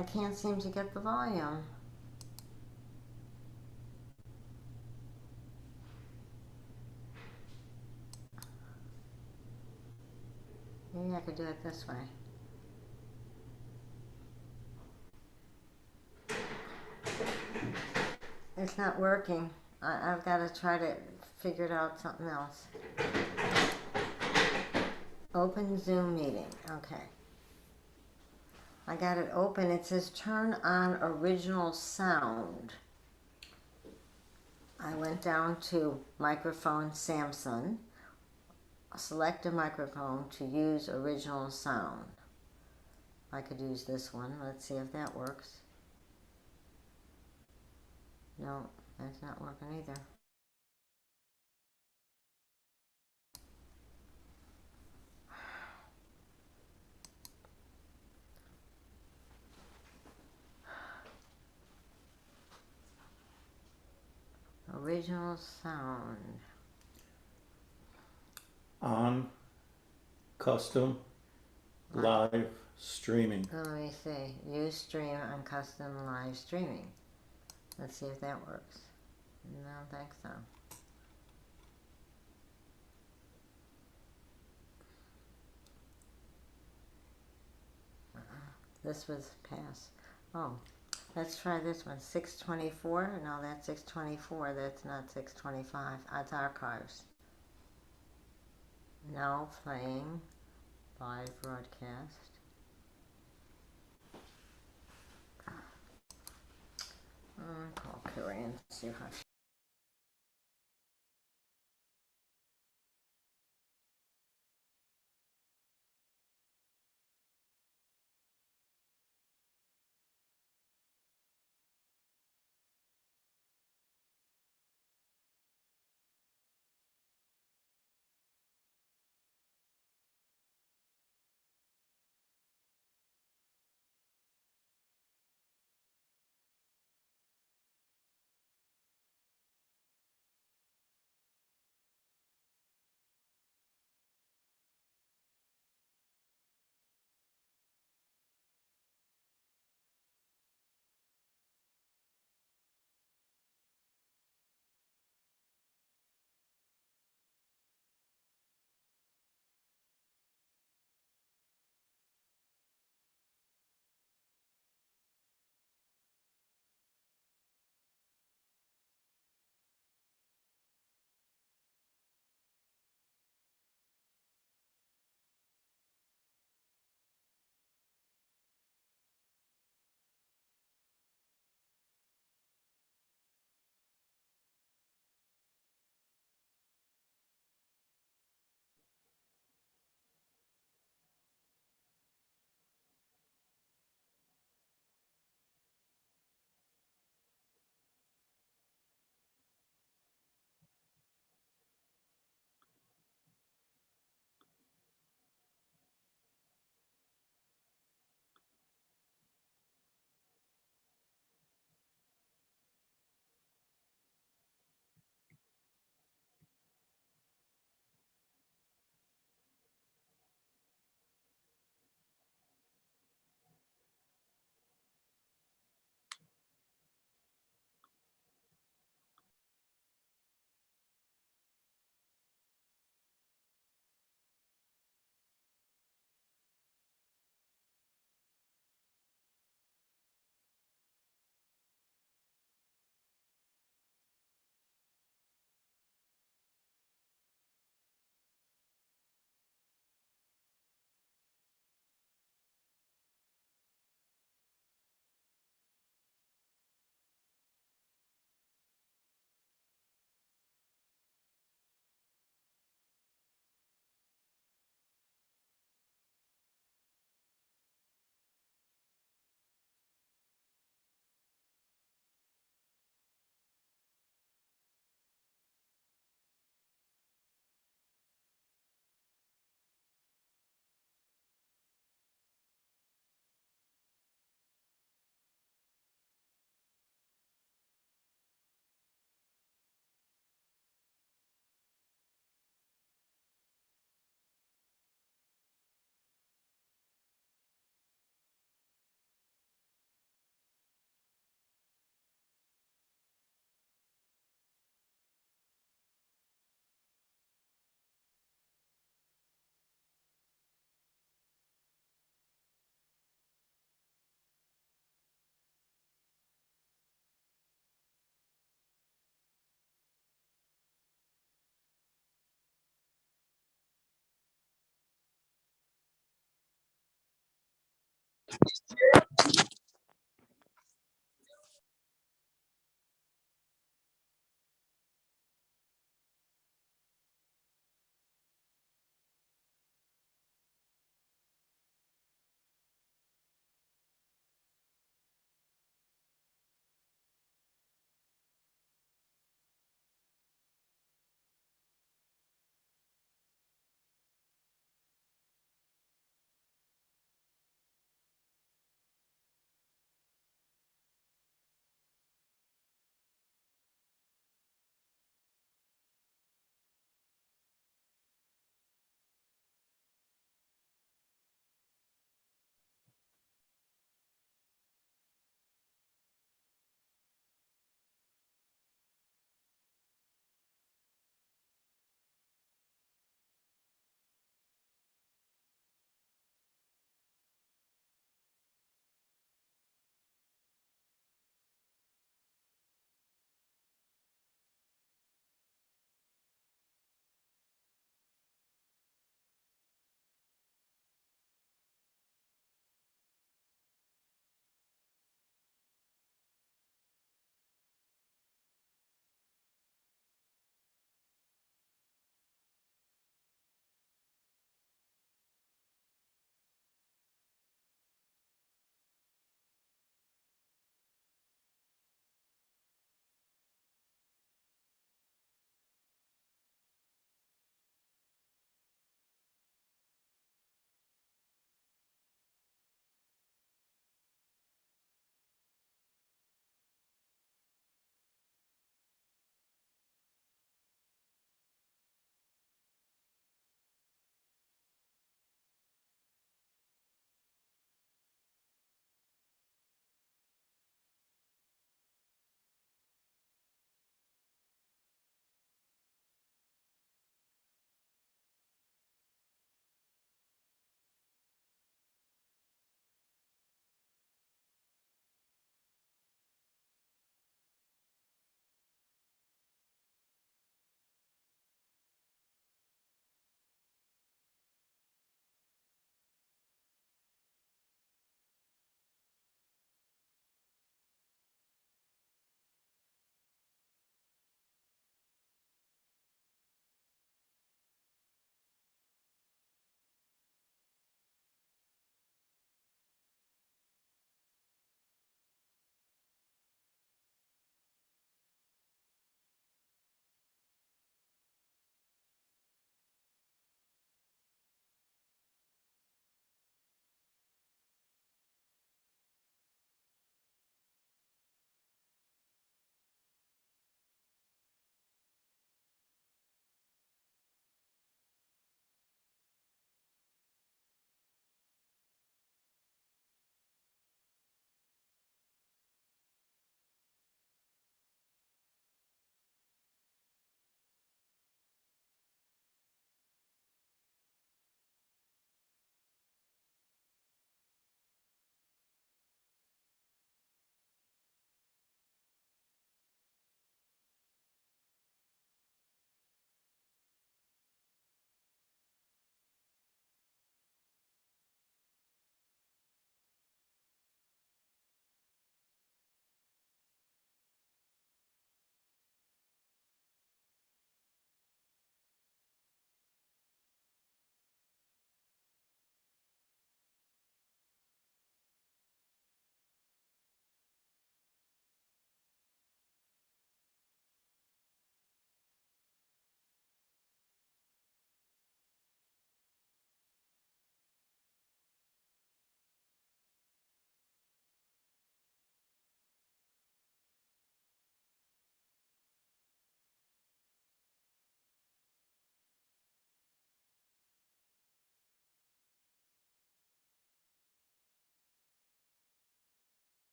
I can't seem to get the volume. Maybe I could do it this way. It's not working. I've got to try to figure out something else. Open Zoom meeting. Okay. I got it open. It says turn on original sound. I went down to microphone Samsung. Select a microphone to use original sound. I could use this one. Let's see if that works. No, that's not working either. Original sound. On custom live streaming. Let me see. Use stream on custom live streaming. Let's see if that works. No, I don't think so. This was pass. Oh, let's try this one. 624. No, that's 624. That's not 625. That's archives. Now playing live broadcast. Call Carrie and see how she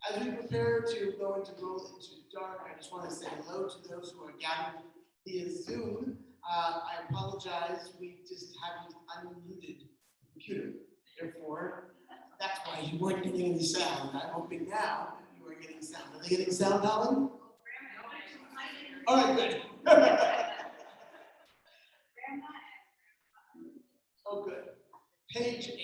As we prepare to go into dark, I just want to say hello to those who are gathered via Zoom. I apologize, we just haven't unmuted the computer. Therefore, that's why you weren't getting any sound. I'm hoping now that you are getting sound. Are they getting sound, Alan? All right, good. Oh, good. Page 8.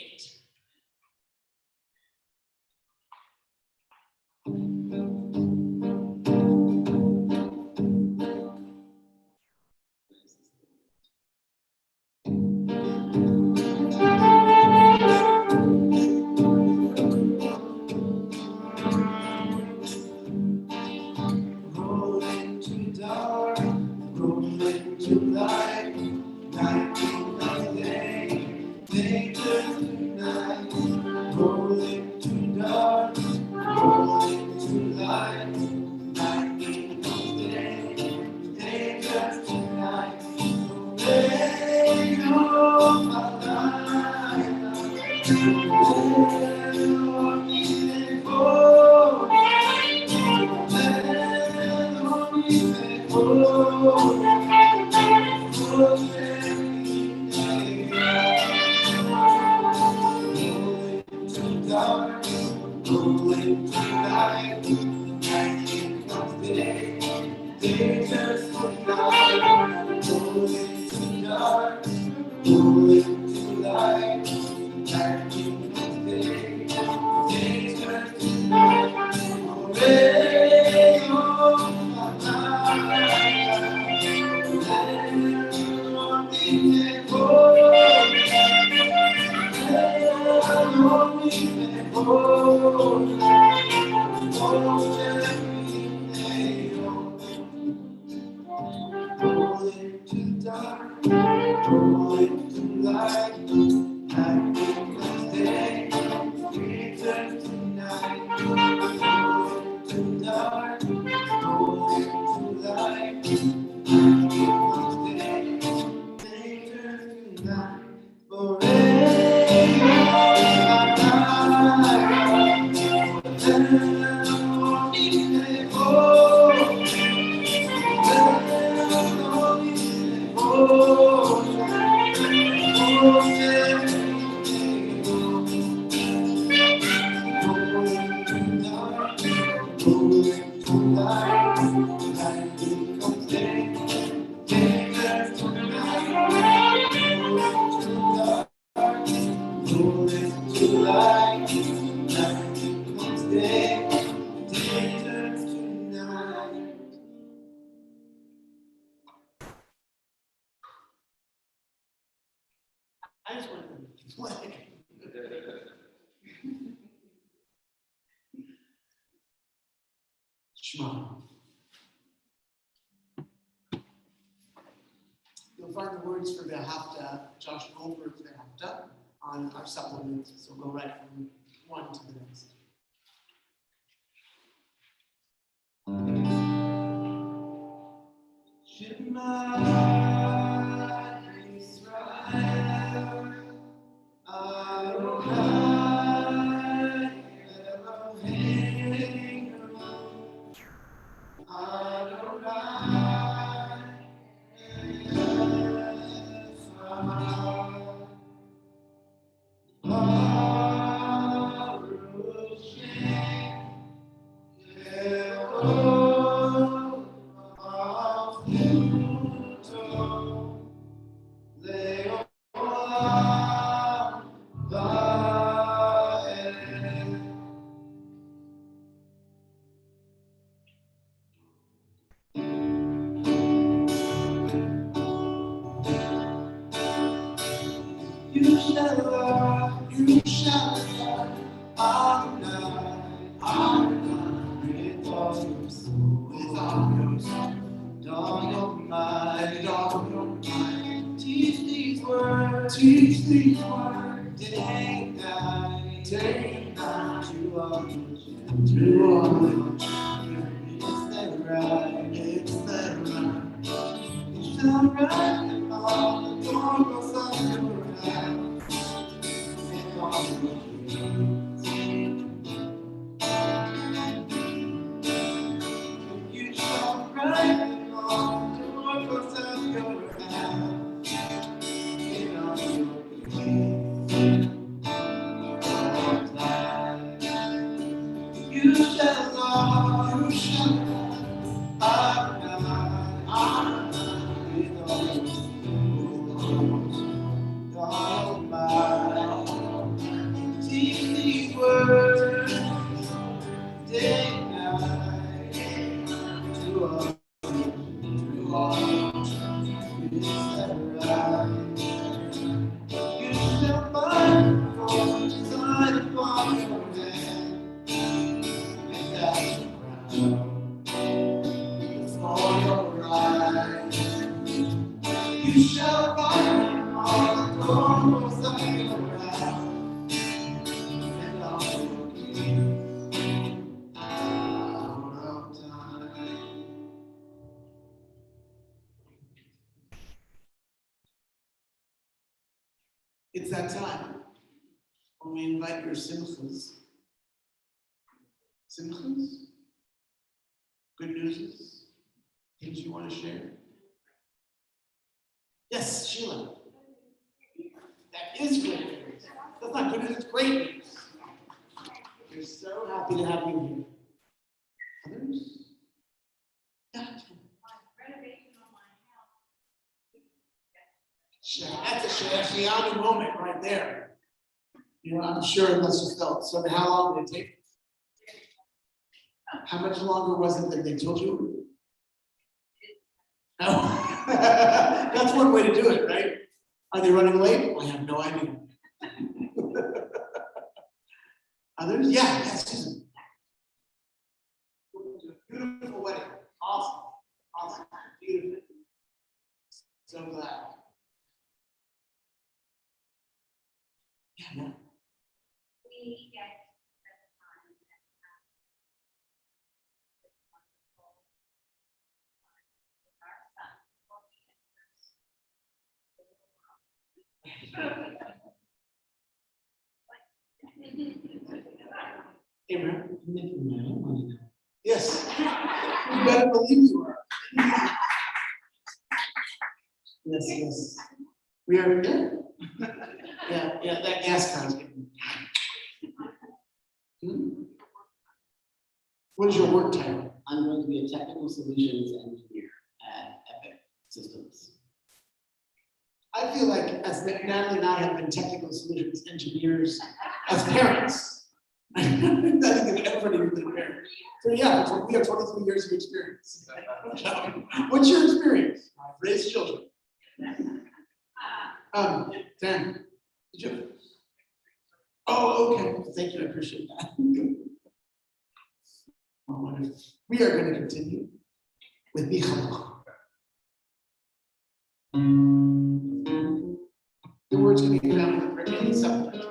Roll into dark, roll into light, night into day, day turns to night. Roll into dark, roll into light, night into day, day turns to night. Day of my life, I just want to play. Shema. You'll find the words for the Hafta, Josh Goldberg's the Hafta, on our supplement. So go right from one to the next. Shema Yisrael, Adonai Eloheinu, Adonai Echad, Baruch Shem Elohim Malchuto Le'olam Va'ed. You shall love Adonai, Adonai, with all your soul, with all your soul, and all your mind, and all your mind. Teach these words, day and night, to all your children, to all your children. It's that right, it's that right. You shall write all the doors of your house, and all your dreams. You shall write all the doors of your house, and all your dreams. You shall love Adonai, Adonai, with all your soul, all your mind. Teach these words day and night to all, is that right? You shall find your sign upon your hand, and that's the crown for your right. You shall find all the doors of your house, and all your keys out of time. It's that time when we invite your simchas. Simchas? Good newses? Things you want to share? Yes, Sheila. That is great news. That's not good news, it's great news. We're so happy to have you here. Others? Yeah. That's a Shiani moment right there. You know, I'm sure it must have felt. So how long did it take? How much longer was it than they told you? No. That's one way to do it, right? Are they running late? I have no idea. Others? Yeah, Susan. Beautiful wedding. Awesome. Awesome. Beautiful. So glad. Yeah, man. We get spend time and have this wonderful time with our son, 14 Abraham? Yes. You better believe you are. Yes. We are good. Yeah, that gas car's getting. What is your work title? I'm going to be a technical solutions engineer at Epic Systems. I feel like as Natalie and I have been technical solutions engineers as parents. I think everybody would be parent. So yeah, we have 23 years of experience. What's your experience? I've raised children. Dan. Did you? Oh, okay. Thank you. I appreciate that. We are going to continue with Michal. The words can be found in any supplement.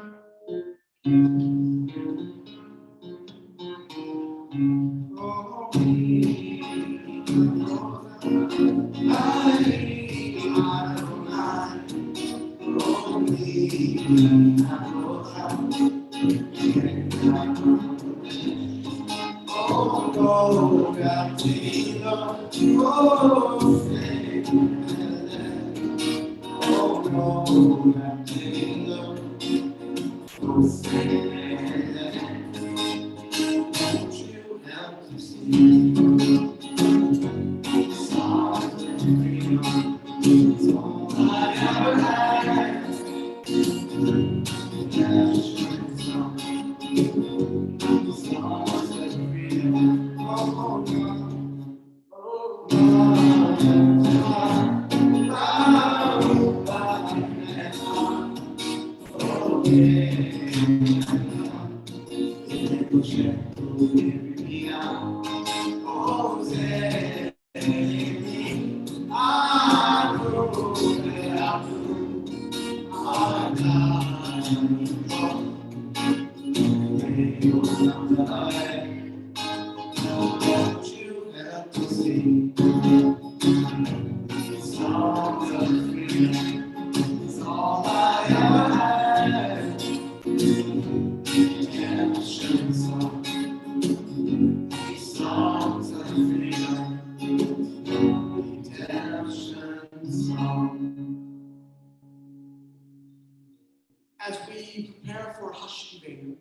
As we prepare for Hashiving,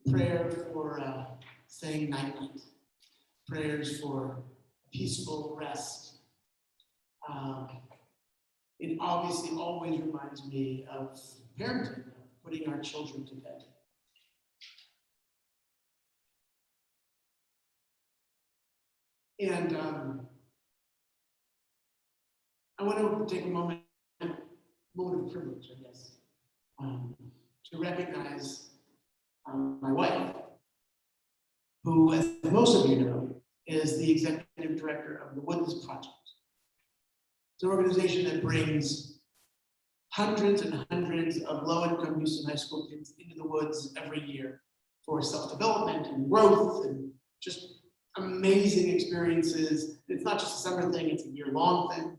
prayer for saying night-night, prayers for peaceful rest, it obviously always reminds me of parenting, of putting our children to bed. And I want to take a moment of privilege, I guess, to recognize my wife, who, as most of you know, is the executive director of the Woods Project. It's an organization that brings hundreds and hundreds of low-income Houston high school kids into the woods every year for self-development and growth and just amazing experiences. It's not just a summer thing, it's a year-long thing.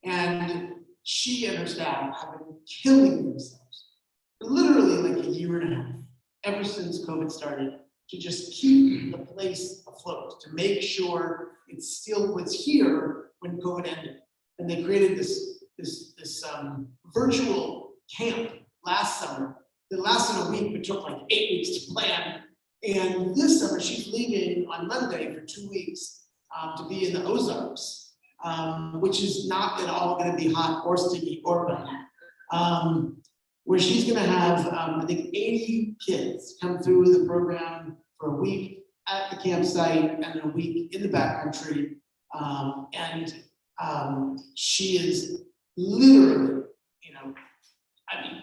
And she and her staff have been killing themselves for literally like a year and a half, ever since COVID started, to just keep the place afloat, to make sure it still was here when COVID ended. And they created this virtual camp last summer that lasted a week, but took like 8 weeks to plan. And this summer, she's leaving on Monday for 2 weeks to be in the Ozarks, which is not at all going to be hot or sticky or fun. Where she's going to have, I think, 80 kids come through the program for a week at the campsite and then a week in the backcountry. She is literally, I mean,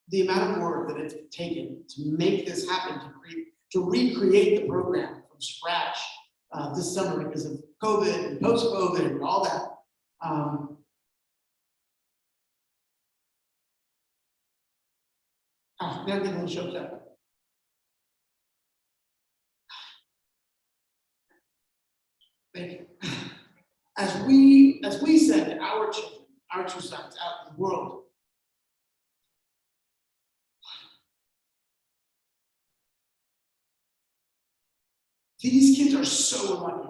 the amount of work that it's taken to make this happen, to recreate the program from scratch this summer because of COVID and post-COVID and all that. Now I'm getting a little choked up. Thank you. As we send our children, our two sons out in the world, these kids are so lucky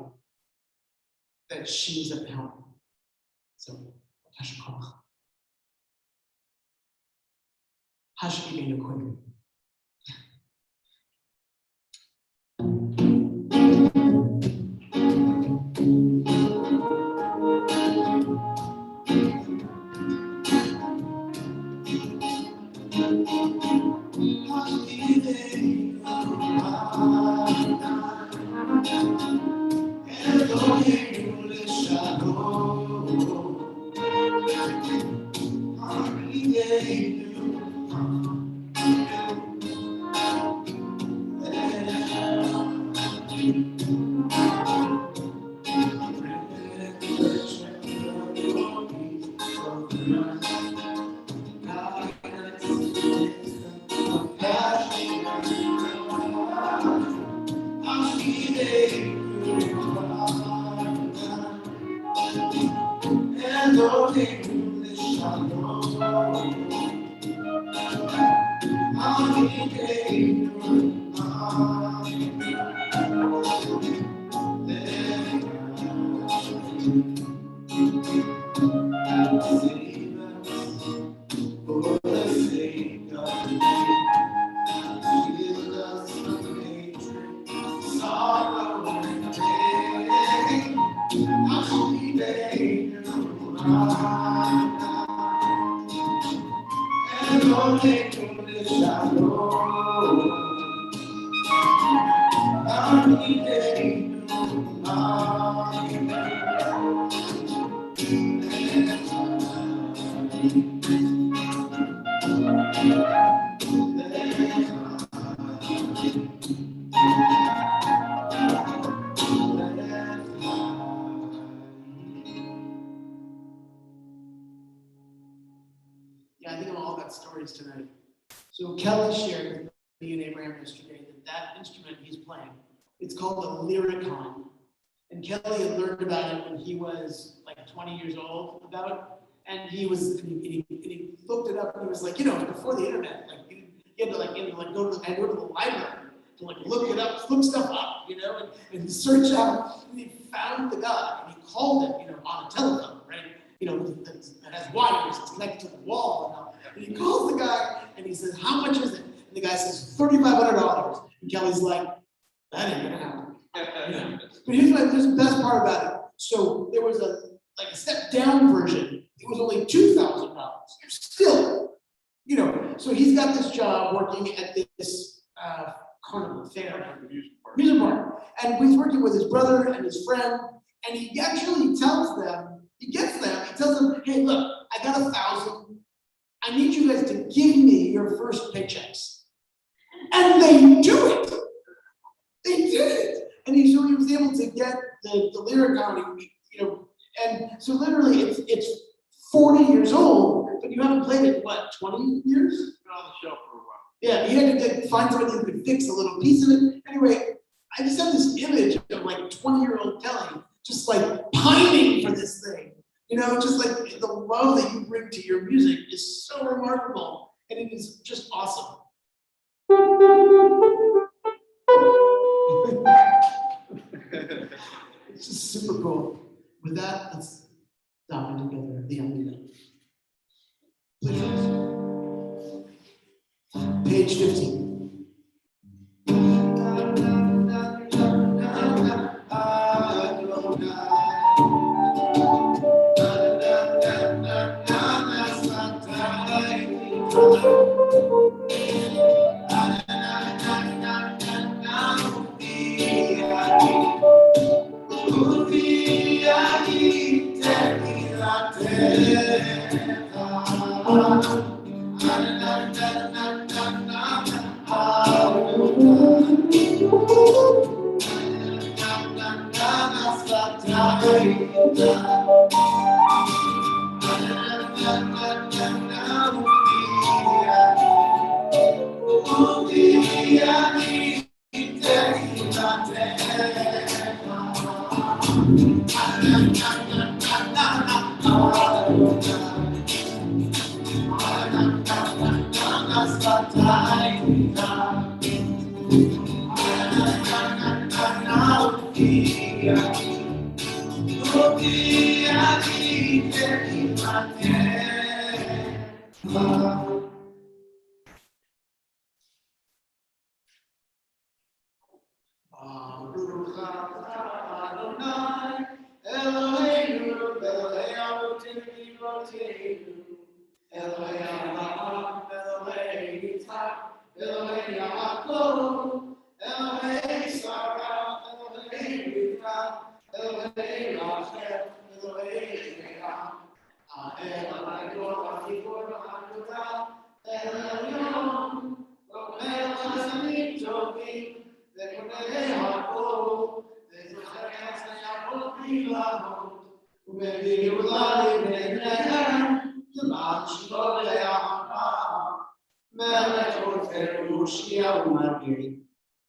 that she's at the helm. So, Hashiving equipment. Yeah, I think of all got stories tonight. So Kelly shared with me and Abraham yesterday that instrument he's playing, it's called a lyricon. And Kelly had learned about it when he was like 20 years old about it. And he looked it up and he was like, before the internet, like he had to go to the library to like look it up, look stuff up, and search out. And he found the guy and he called him, on a telephone, right? That has wires, it's connected to the wall and all. And he calls the guy and he says, "How much is it?" And the guy says, $3,500. And Kelly's like, "That ain't gonna happen." But here's the best part about it. So there was a step down version. It was only $2,000. Still, so he's got this job working at this carnival fair, music park, and he's working with his brother and his friend, and he actually tells them, he tells them, "Hey, look, I got 1,000. I need you guys to give me your first paychecks." And they do it. They did it. And he was able to get the lyric comedy, and so literally it's 40 years old, but you haven't played it, what, 20 years? Been on the shelf for a while. Yeah, he had to find somebody who could fix a little piece of it. Anyway, I just have this image of like 20-year-old Kelly just like pining for this thing. Just like the love that you bring to your music is so remarkable, and it is just awesome. It's just super cool. With that, let's dive in together at the end. Page 15. Hoshia Umargiri.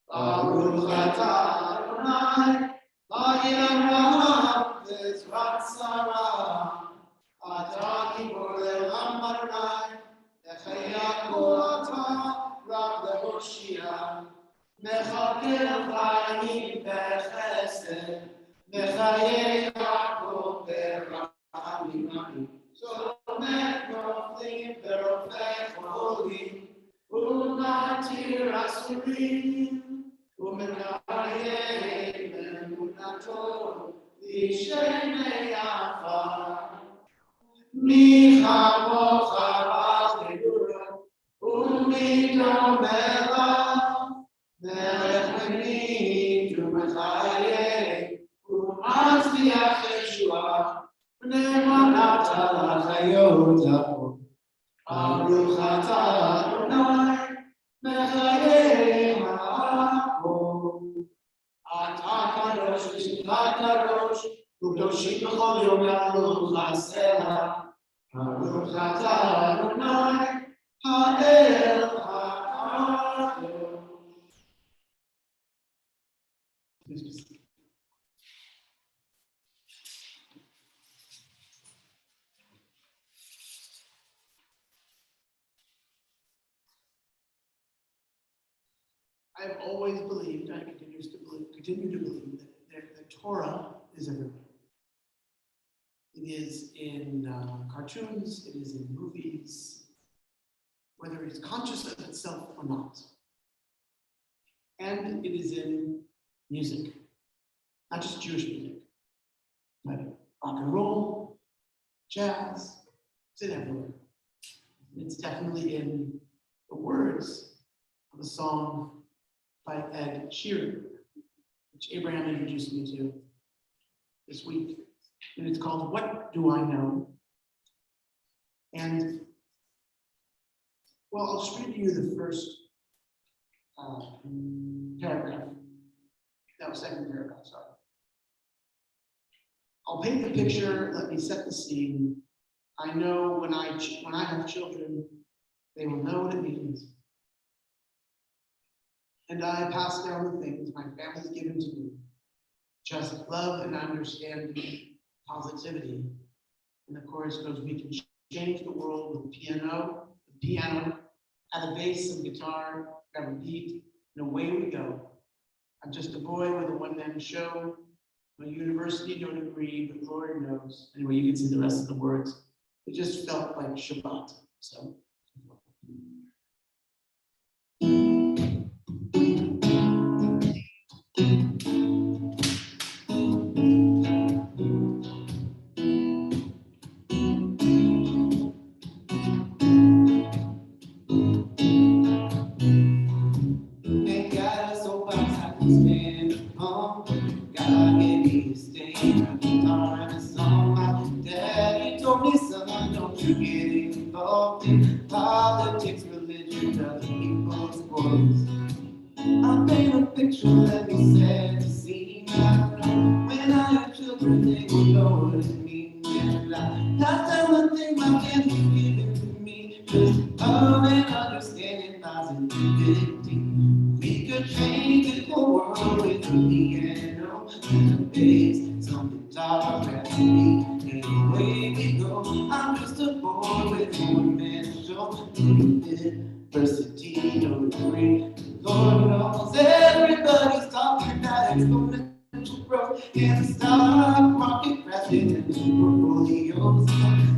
Baruch atah Adonai, La'ilam Ra'am, Bezrat Sarah. Atah Gibor Le'olam Adonai, Echaya Kol Atah, Rav Le'Hoshia. Mechakel Chayim Bechesed, Mechaye Yaakov Berachamim. Shomer Noflim Berofech Cholim, Umatir Asurim, Umenayeh Emunato, L'Shemei Afar. Michamo Chabad Gedura, Umidomela, Melech Mechaye, Umasliach Yeshua, Nemanat Chayot, Baruch atah Adonai, Mechaye Ha'akol. Atah Kadosh V'Shivcha Kadosh, U'Kadoshim B'chol Yom Baruch Haselah. Baruch atah Adonai, Ha'el Ha'kadosh. I've always believed, I continue to believe that the Torah is everywhere. It is in cartoons, it is in movies, whether it's conscious of itself or not. And it is in music, not just Jewish music, but rock and roll, jazz, it's in everywhere. It's definitely in the words of a song by Ed Sheeran, which Abraham introduced me to this week. And it's called What Do I Know? And, well, I'll just read to you the first paragraph. No, second paragraph, sorry. I'll paint the picture, let me set the scene. I know when I have children, they will know what it means. And I pass down the things my family's given to me. Just love and understanding, positivity. And the chorus goes, we can change the world with piano, at a bass and guitar, grab a beat, and away we go. I'm just a boy with a one-man show. My university don't agree, but Lord knows. Anyway, you can see the rest of the words. It just felt like Shabbat. So. Politics, religion, other people's voice. I paint a picture, let me set the scene. I know when I have children, they will know what it means. And I pass down the thing my family's given to me. Just love and understanding, positivity. We could change the whole world with the piano and the bass, some guitar, rap, beat, and away we go. I'm just a boy with one man show. Diversity, no degree. Lord knows everybody's talking about exponential growth and the stock market crashing and the portfolios.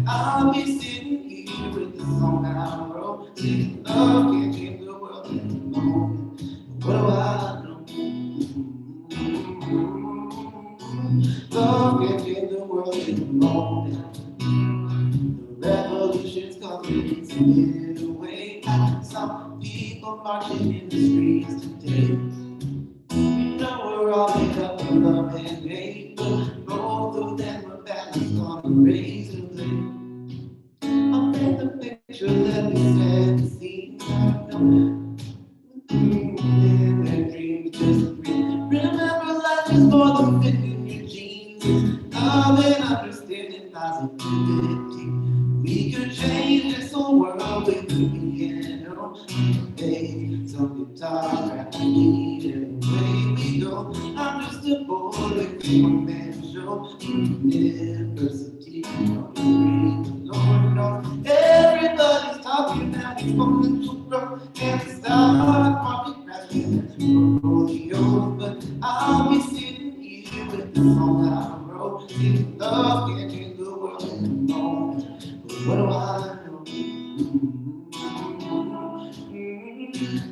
I'll be sitting here with the song I wrote. Saying love can't change the world in a moment. What do I know? Love can't change the world in a moment. The revolution's coming, it's a little way. Some people marching in the streets today. You know we're all made up of love and hate, but both of them are balanced on a razor blade. I'll paint the picture, let me set the scene. I know their dreams just breathe. Remember, life is more than fitting your jeans. Love and understanding, positivity. We could change this whole world with the piano. Hey, some exponential growth and the stock market crashing portfolios. But I'll be sitting here with the song I wrote. See, love can't change the world in a moment, but what do I know?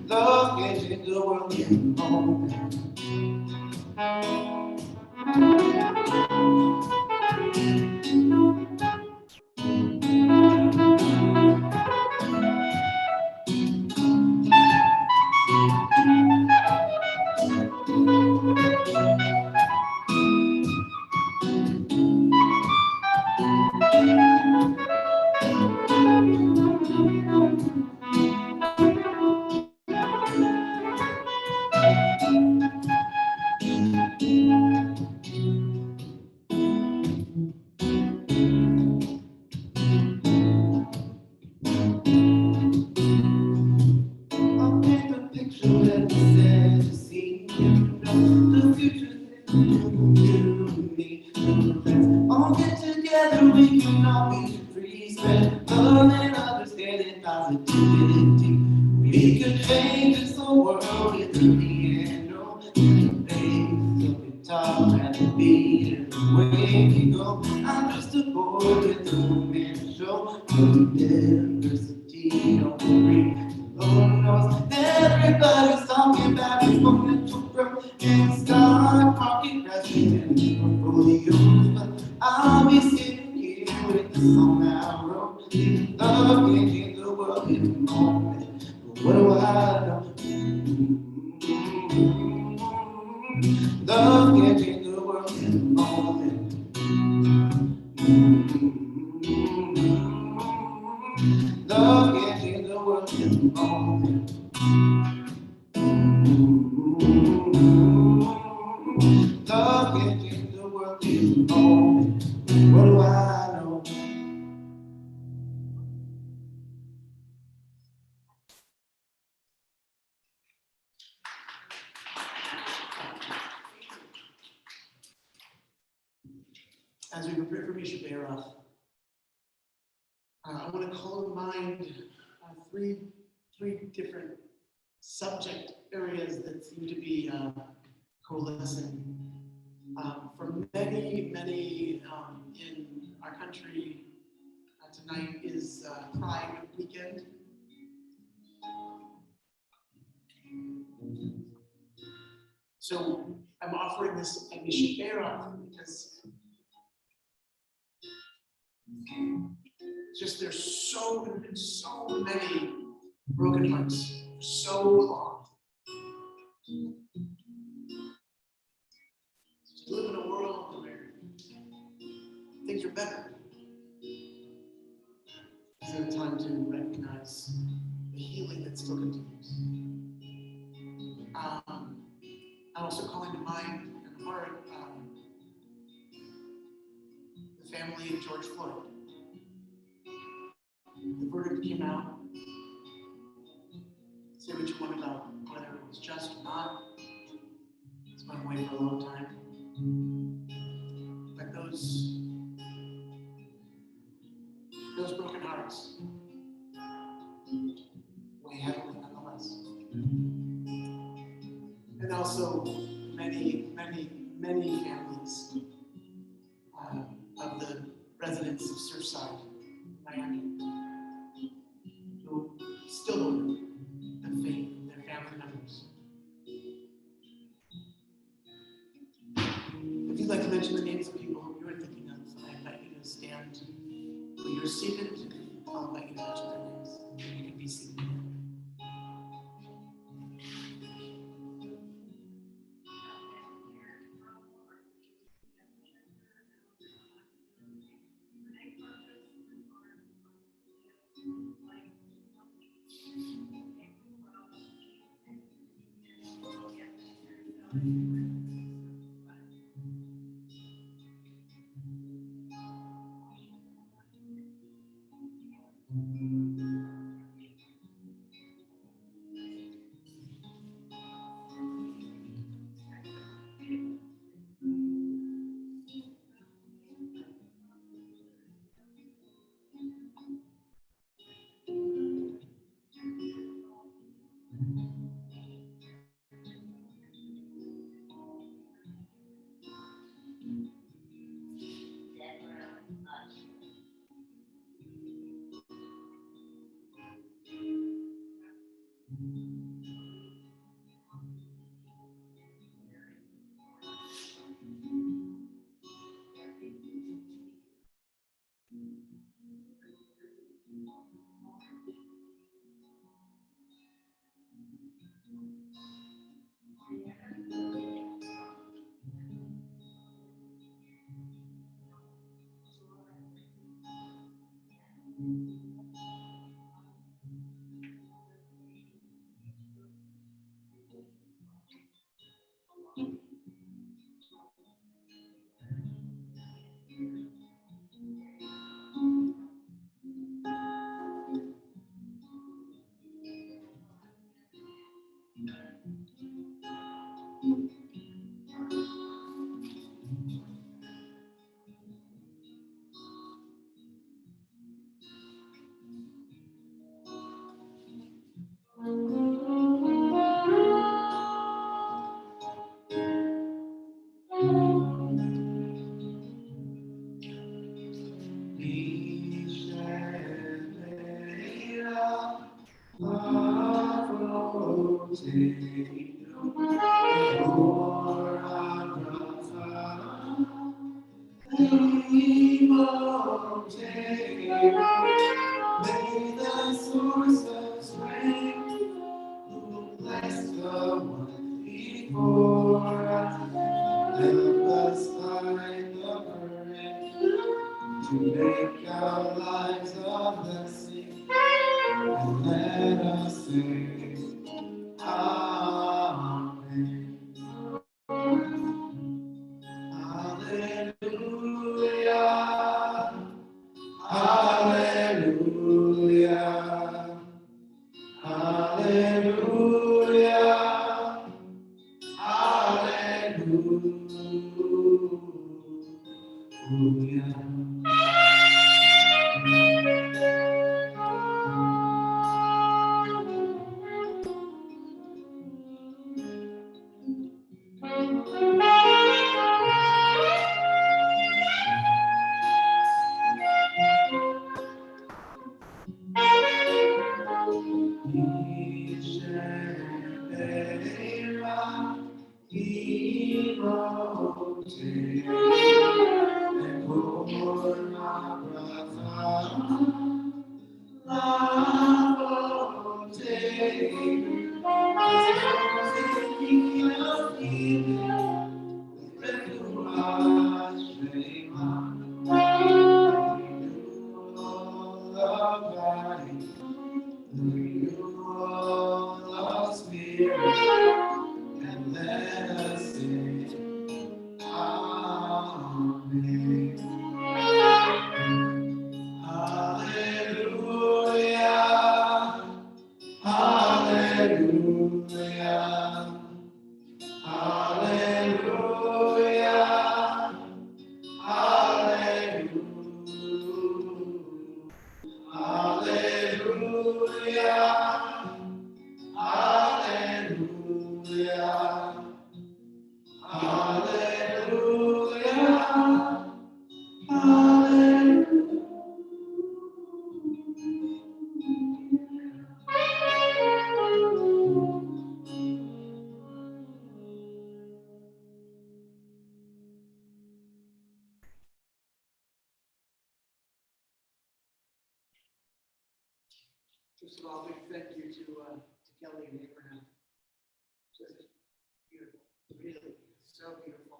Love can't change the world in a moment. I'll paint a picture that is sad to see. You know, the future's in you and me. Let's all get together, we can all be free. Spread love and understanding, positivity. We could change this whole world with the piano, the bass, the guitar, and the beat, and the way we go. I'm just a boy with a man show. University, don't worry. Lord knows everybody's talking about exponential growth and stock market crashing and portfolios. But I'll be sitting here with the song I wrote. Love can't change the world in a moment, but what do I know? Love can't change the world in a moment. Love can't change the world in a moment. Love can't change the world in a moment. What do I know? As we prepare for Shabbat, I want to call to mind three different subject areas that seem to be coalescing. For many in our country, tonight is Pride weekend. So I'm offering this at Shabbat because just there's been so many broken hearts for so long. To live in a world where things are better. Is it a time to recognize the healing that still continues? I'm also calling to mind and heart the family of George Floyd. The verdict came out. Say what you want about whether it was just or not. It's been away for a long time. But those broken hearts weigh heavily nonetheless. And also many families of the residents of Surfside, Miami, who still don't know the fate of their family members. If you'd like to mention the names of people who you're thinking of, I invite you to stand where you're seated. I'll invite you to mention their names. You can be seated. May the source of strength who bless the one before us, help us find the courage to make our lives a blessing, and let us say, Amen. Hallelujah. Hallelujah. Hallelujah. Hallelujah. And let us sing, Amen. Hallelujah. Hallelujah. Hallelujah. Hallelujah. Hallelujah. Hallelujah. Hallelujah. Hallelujah. First of all, big thank you to Kelly and Abraham. Just beautiful, really, so beautiful.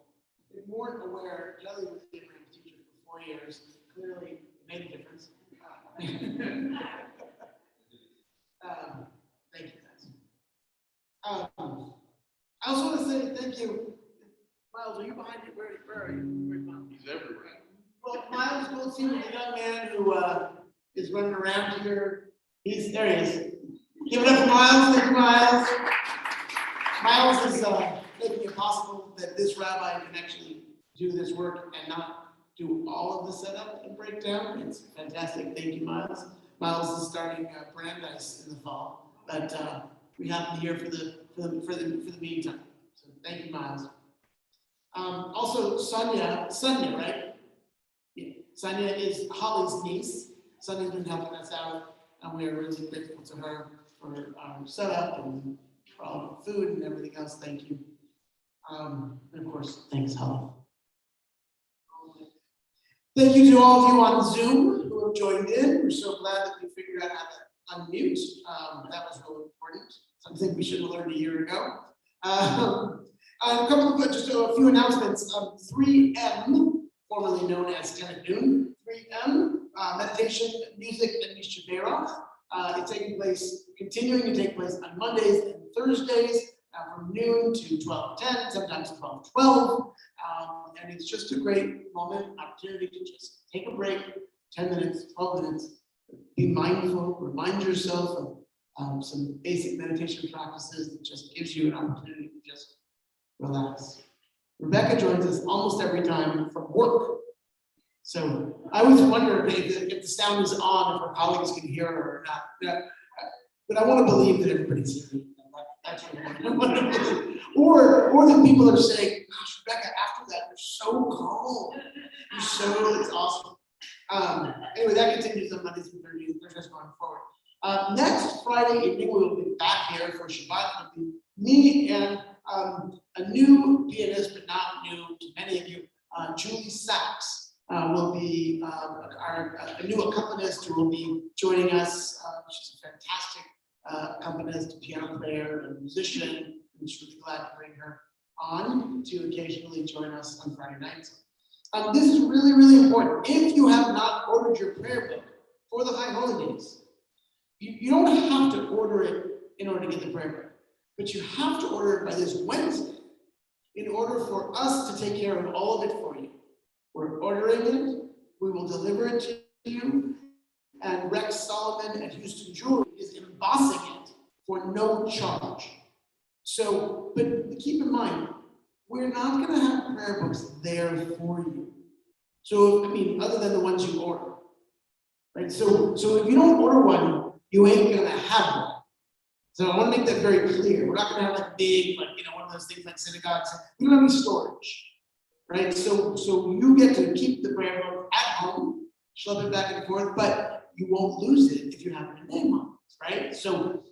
If you weren't aware, Kelly was Abraham's teacher for 4 years. Clearly, it made a difference. Thank you, guys. I also want to say thank you. Miles, are you behind you? Where are you? Where's Miles? He's everywhere. Well, Miles Goldstein is a young man who is running around here. There he is. Give it up for Miles. Thank you, Miles. Miles is making it possible that this rabbi can actually do this work and not do all of the setup and breakdown. It's fantastic. Thank you, Miles. Miles is starting Brandeis in the fall, but we have him here for the meantime. So thank you, Miles. Also, Sonia, right? Yeah. Sonia is Holly's niece. Sonia's been helping us out, and we are really grateful to her for our setup and for all the food and everything else. Thank you. And of course, thanks, Holly. Thank you to all of you on Zoom who have joined in. We're so glad that we figured out how to unmute. That was really important. Something we should have learned a year ago. A couple of just a few announcements. 3M, formerly known as 10 at noon. 3M meditation, music, and Mishaberach. It's continuing to take place on Mondays and Thursdays from noon to 12:10, sometimes 12:12. And it's just a great moment, opportunity to just take a break, 10 minutes, 12 minutes, be mindful, remind yourself of some basic meditation practices that just gives you an opportunity to just relax. Rebecca joins us almost every time from work. So I always wonder if the sound is on, if our colleagues can hear her or not. Yeah. But I want to believe that everybody's hearing. That's what I want to believe. Or that people are saying, gosh, Rebecca, after that, you're so calm. It's awesome. Anyway, that continues on Mondays and Thursdays going forward. Next Friday evening, we will be back here for Shabbat. It'll be me and a new pianist, but not new to many of you, Julie Sachs. Will be a new accompanist who will be joining us. She's a fantastic accompanist, piano player, and musician. I'm just really glad to bring her on to occasionally join us on Friday nights. This is really, really important. If you have not ordered your prayer book for the high holidays, you don't have to order it in order to get the prayer book, but you have to order it by this Wednesday in order for us to take care of all of it for you. We're ordering it, we will deliver it to you, and Rex Solomon at Houston Jewelry is embossing it for no charge. So, but keep in mind, we're not going to have prayer books there for you. So, other than the ones you order, right? So if you don't order one, you ain't going to have one. So I want to make that very clear. We're not going to have like big, one of those things like synagogues. We don't have any storage. Right, so you get to keep the prayer book at home, schlep it back and forth, but you won't lose it if you have your name on it, right? So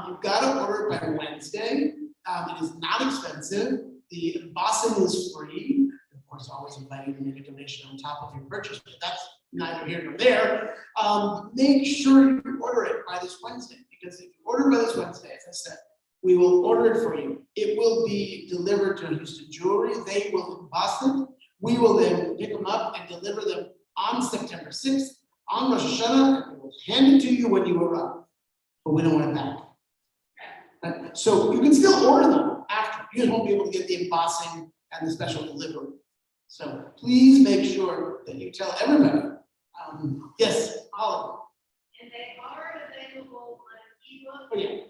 you've got to order it by Wednesday. It is not expensive. The embossing is free. Of course, always invite you to make a donation on top of your purchase, but that's neither here nor there. Make sure you order it by this Wednesday, because if you order by this Wednesday, as I said, we will order it for you. It will be delivered to Houston Jewelry. They will emboss it. We will then pick them up and deliver them on September 6th, on Rosh Hashanah, and we will hand it to you when you arrive. But we don't want it back. Right? So you can still order them after. You just won't be able to get the embossing and the special delivery. So please make sure that you tell everybody. Yes, Oliver. And they are available on ebook. Oh, yeah.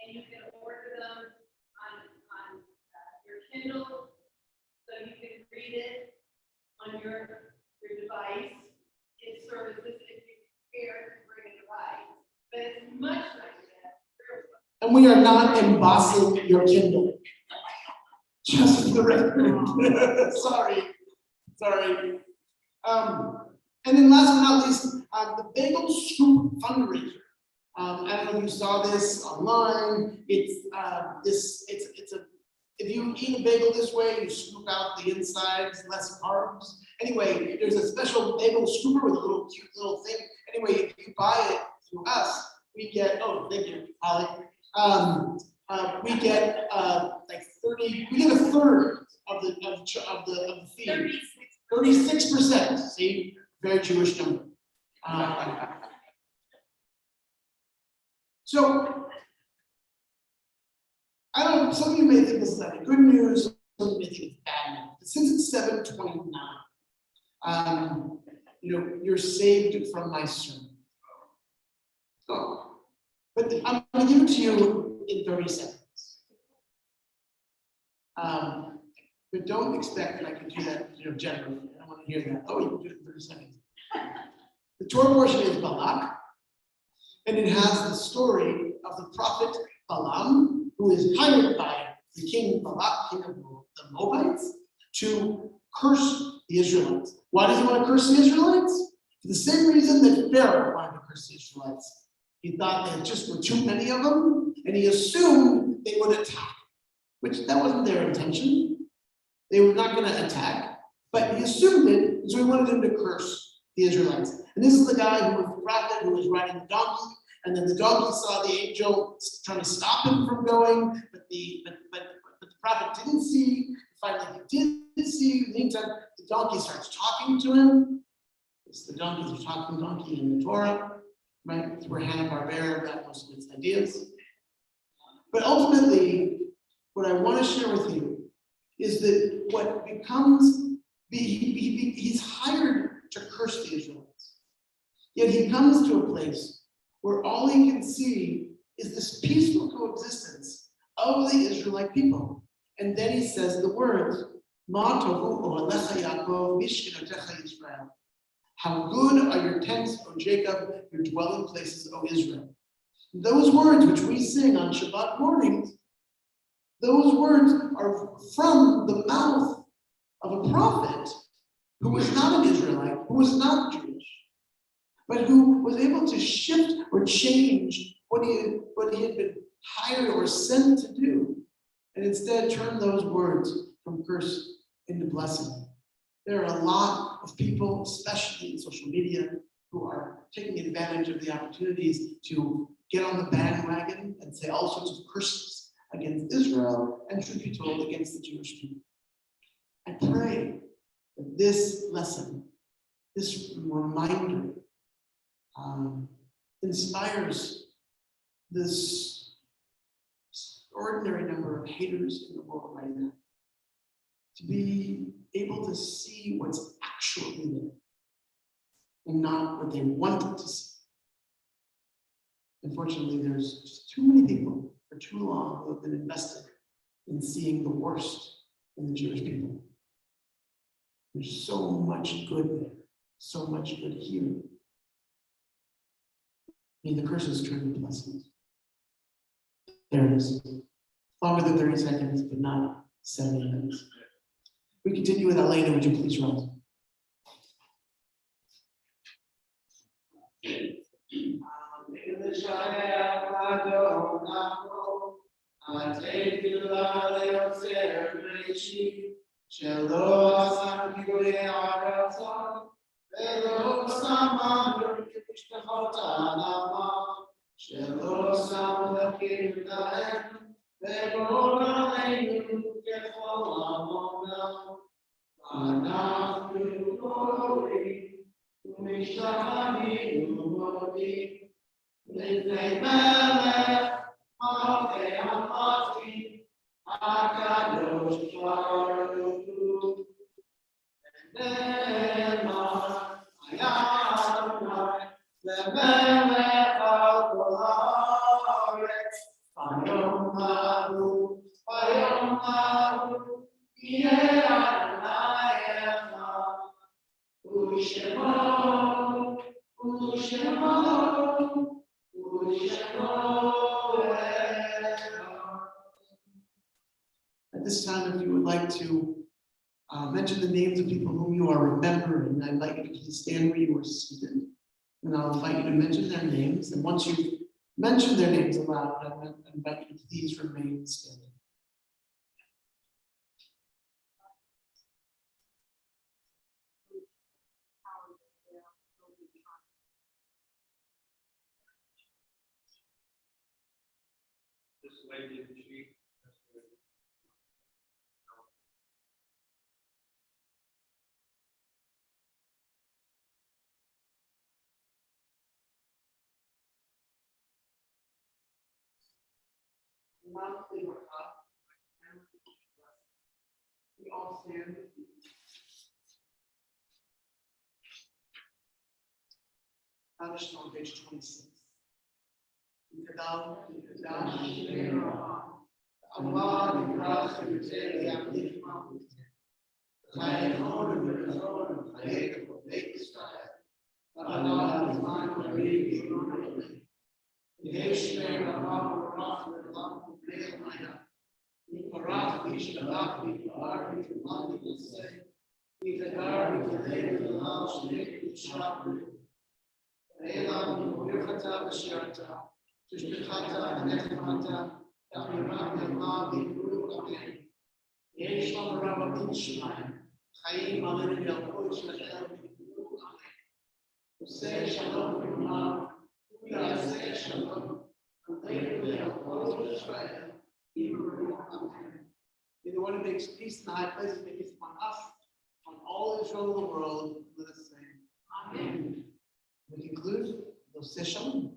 And you can order them on your Kindle, so you can read it on your device. It services if you're scared to bring a device, but it's much nicer. And we are not embossing your Kindle. Just for the record. Sorry. And then last but not least, the Bagel Scoop fundraiser. I don't know if you saw this online. It's if you eat a bagel this way, you scoop out the insides, less carbs. Anyway, there's a special bagel scooper with a cute little thing. Anyway, if you buy it through us, we get, oh, thank you, Holly. We get like 30, we get a third of the fee. 36%. See, very Jewish number. So, I don't know, some of you may think this is like good news, some of you may think it's bad news. But since it's 7:29, you're saved from my sermon. So, but I'm going to give it to you in 30 seconds. But don't expect that I can do that, generally. I don't want to hear that. Oh, you can do it in 30 seconds. The Torah portion is Balak, and it has the story of the prophet Balaam, who is hired by the king Balak, king of the Moabites, to curse the Israelites. Why does he want to curse the Israelites? For the same reason that Pharaoh wanted to curse the Israelites. He thought there just were too many of them, and he assumed they would attack, which that wasn't their intention. They were not going to attack, but he assumed it, and so he wanted them to curse the Israelites. And this is the guy who was the prophet who was riding the donkey, and then the donkey saw the angel trying to stop him from going, but the prophet didn't see. Finally, he did see. In the meantime, the donkey starts talking to him. It's the donkey, the talking donkey in the Torah, right? It's where Hanna-Barbera got most of its ideas. But ultimately, what I want to share with you is that what becomes, he's hired to curse the Israelites. Yet he comes to a place where all he can see is this peaceful coexistence of the Israelite people. And then he says the words, Ma tohu ohalecha Yaakov mishkenotecha Yisrael. How good are your tents, O Jacob, your dwelling places, O Israel. Those words which we sing on Shabbat mornings, those words are from the mouth of a prophet who was not an Israelite, who was not Jewish, but who was able to shift or change what he had been hired or sent to do, and instead turn those words from curse into blessing. There are a lot of people, especially in social media, who are taking advantage of the opportunities to get on the bandwagon and say all sorts of curses against Israel, and truth be told, against the Jewish people. I pray that this lesson, this reminder, inspires this extraordinary number of haters in the world right now to be able to see what's actually there and not what they wanted to see. Unfortunately, there's just too many people for too long who have been invested in seeing the worst in the Jewish people. There's so much good there, so much good here. May the curses turn into blessings. There it is. Longer than 30 seconds, but not 7 minutes. We continue with Elena. Would you please rise? At this time, if you would like to mention the names of people whom you are remembering, I invite you to please stand where you are seated. And I'll invite you to mention their names. And once you've mentioned their names aloud, I invite you to please remain standing. This lady in the chief. We all stand. Published on page 26. Allah the one who makes peace in the high places, make peace upon us, on all Israel of the world. Let us say, Amen. We conclude the session.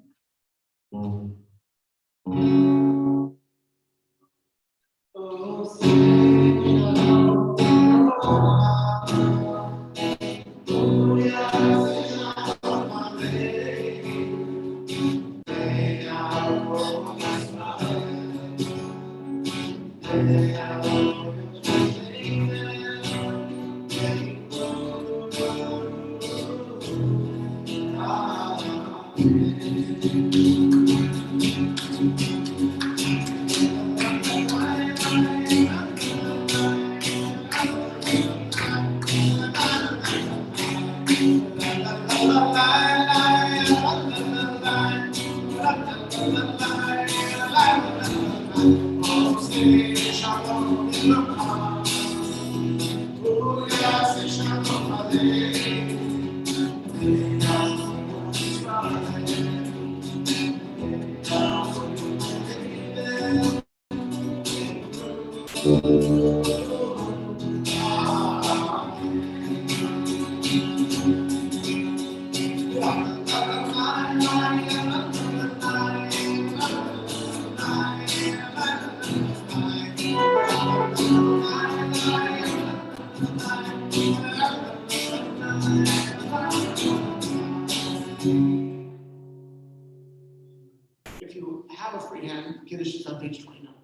If you have a free hand, Kiddush is on page 29.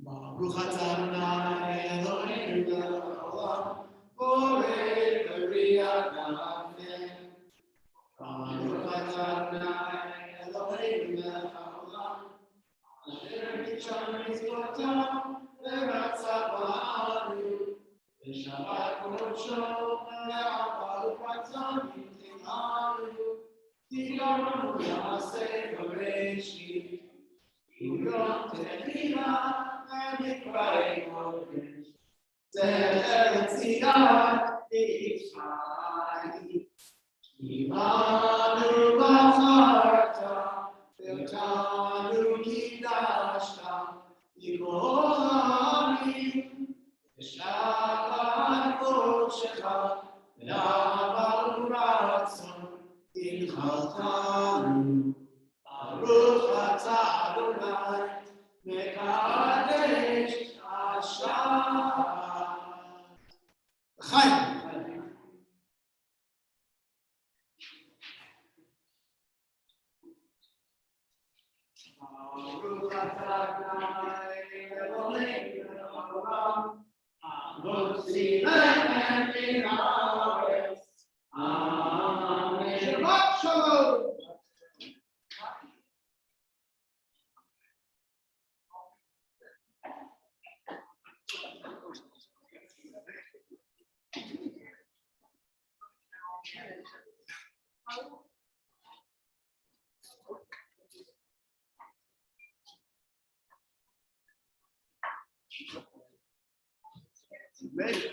Baruch atah Adonai Eloheinu melech haolam, borei b'riat ha'afen. Baruch atah Adonai Eloheinu melech haolam, asher kitshanu mitzvotav v'ratzah ba'anu, v'shabbat kodsho ve'aval ratzon yimtimanu, tiganu yaseh b'reishit. Yom Tehillah and Mikvah Kodesh, Zecher Tziyah Yisrael. Kivanu b'charta, v'otanu kidashta, Yikol ha'amim, v'shabbat kodshecha, v'aval ratzon, Yichaltanu. Baruch atah Adonai, mekadesh Hashem. Chaim. Baruch atah Adonai, Eloheinu melech haolam, hamotzi lechem min haaretz. Amen. Shabbat shalom. Ready?